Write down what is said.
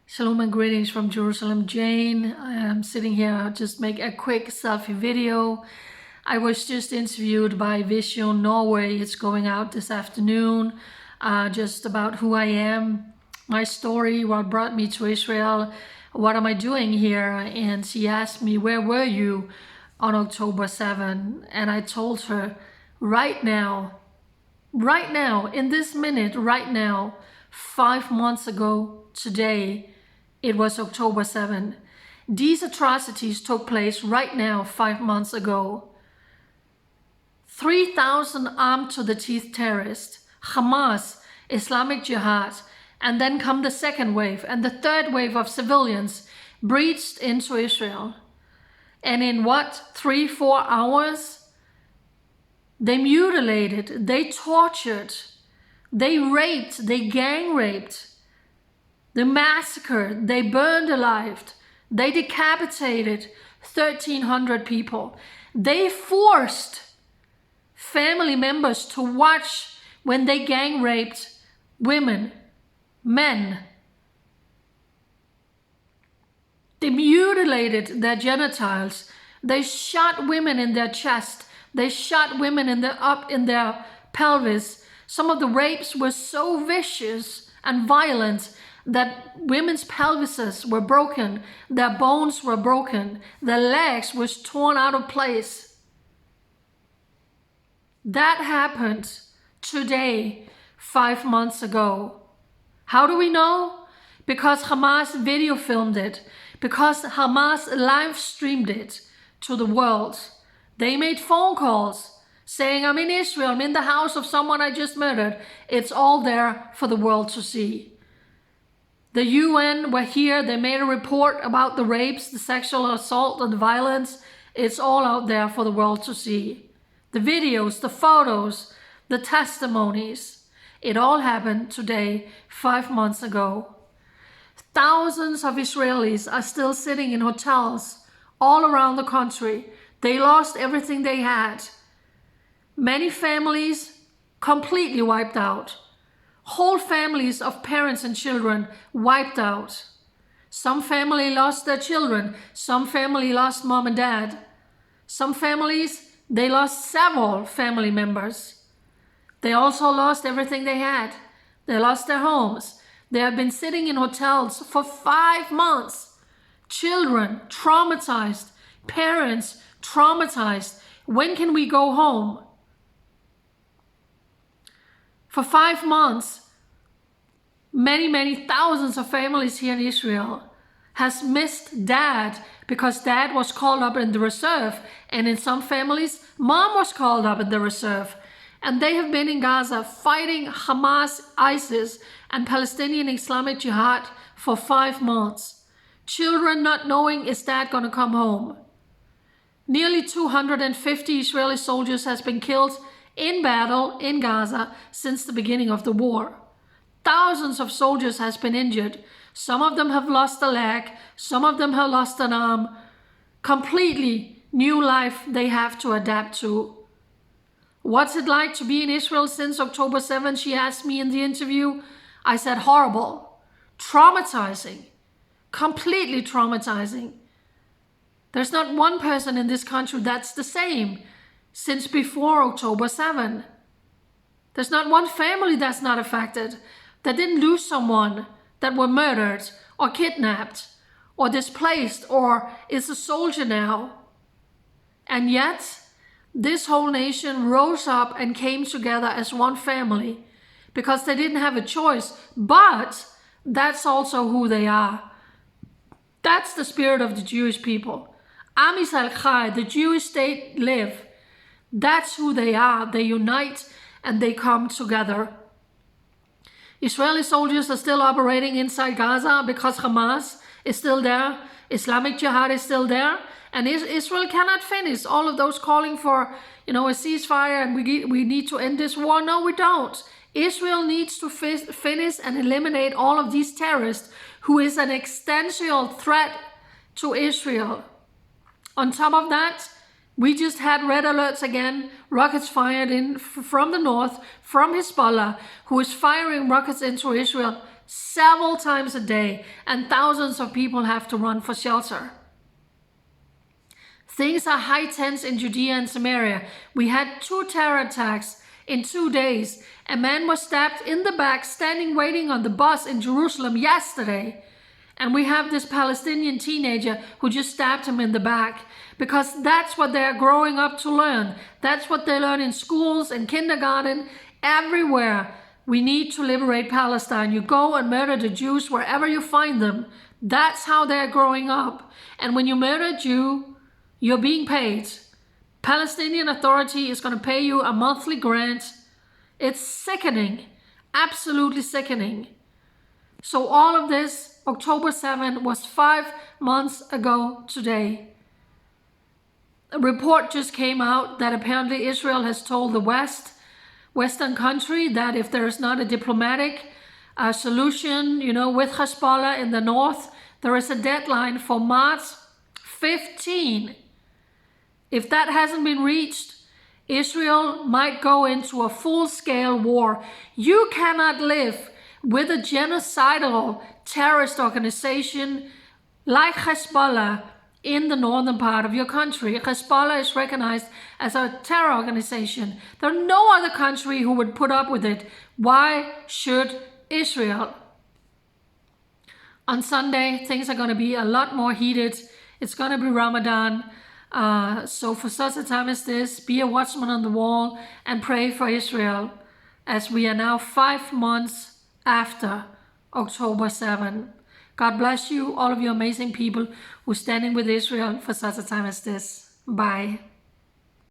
Shalom and greetings from Jerusalem, Jane. I am sitting here. I'll just make a quick selfie video. I was just interviewed by Vision Norway. It's going out this afternoon, just about who I am, my story, what brought me to Israel, what am I doing here? And she asked me, where were you on October 7? And I told her, right now, in this minute, right now, 5 months ago today, it was October 7. These atrocities took place right now, 5 months ago. 3,000 armed to the teeth terrorists, Hamas, Islamic Jihad, and then come the second wave and the third wave of civilians breached into Israel. And in what, 3-4 hours? They mutilated, they tortured, they raped, they gang raped, they massacred, they burned alive, they decapitated 1,300 people. They forced family members to watch when they gang raped women, men. They mutilated their genitals. They shot women in their chest. They shot women up in their pelvis. Some of the rapes were so vicious and violent that women's pelvises were broken, their bones were broken, their legs were torn out of place. That happened today, 5 months ago. How do we know? Because Hamas video filmed it, because Hamas live streamed it to the world. They made phone calls saying, I'm in Israel, I'm in the house of someone I just murdered. It's all there for the world to see. The UN were here, they made a report about the rapes, the sexual assault and the violence. It's all out there for the world to see. The videos, the photos, the testimonies. It all happened today, 5 months ago. Thousands of Israelis are still sitting in hotels all around the country. They lost everything they had. Many families completely wiped out. Whole families of parents and children wiped out. Some family lost their children. Some family lost mom and dad. Some families, they lost several family members. They also lost everything they had. They lost their homes. They have been sitting in hotels for 5 months. Children traumatized. Parents traumatized. When can we go home? For 5 months, many thousands of families here in Israel has missed dad because dad was called up in the reserve. And in some families, mom was called up in the reserve. And they have been in Gaza fighting Hamas, ISIS, and Palestinian Islamic Jihad for 5 months. Children not knowing, is dad going to come home? Nearly 250 Israeli soldiers has been killed in battle in Gaza since the beginning of the war. Thousands of soldiers has been injured. Some of them have lost a leg. Some of them have lost an arm. Completely new life they have to adapt to. What's it like to be in Israel since October 7? She asked me in the interview. I said horrible, traumatizing, completely traumatizing. There's not one person in this country that's the same since before October 7. There's not one family that's not affected, that didn't lose someone, that were murdered or kidnapped or displaced or is a soldier now. And yet, this whole nation rose up and came together as one family because they didn't have a choice. But that's also who they are. That's the spirit of the Jewish people. Am Yisrael Chai, the Jewish state live. That's who they are. They unite and they come together. Israeli soldiers are still operating inside Gaza because Hamas is still there. Islamic Jihad is still there. And Israel cannot finish all of those calling for, a ceasefire and we need to end this war. No, we don't. Israel needs to finish and eliminate all of these terrorists who is an existential threat to Israel. On top of that, we just had red alerts again, rockets fired in from the north, from Hezbollah, who is firing rockets into Israel several times a day, and thousands of people have to run for shelter. Things are high tense in Judea and Samaria. We had 2 terror attacks in 2 days. A man was stabbed in the back standing waiting on the bus in Jerusalem yesterday. And we have this Palestinian teenager who just stabbed him in the back, because that's what they're growing up to learn. That's what they learn in schools, in kindergarten, everywhere. We need to liberate Palestine. You go and murder the Jews wherever you find them. That's how they're growing up. And when you murder a Jew, you're being paid. Palestinian Authority is going to pay you a monthly grant. It's sickening, absolutely sickening. So all of this, October 7, was 5 months ago today. A report just came out that apparently Israel has told the Western country that if there is not a diplomatic solution, with Hezbollah in the north, there is a deadline for March 15. If that hasn't been reached, Israel might go into a full-scale war. You cannot live with a genocidal terrorist organization like Hezbollah in the northern part of your country. Hezbollah is recognized as a terror organization. There are no other country who would put up with it. Why should Israel? On Sunday, things are going to be a lot more heated. It's going to be Ramadan. So for such a time as this, be a watchman on the wall and pray for Israel, as we are now 5 months after October 7. God bless you, all of you amazing people who are standing with Israel for such a time as this. Bye.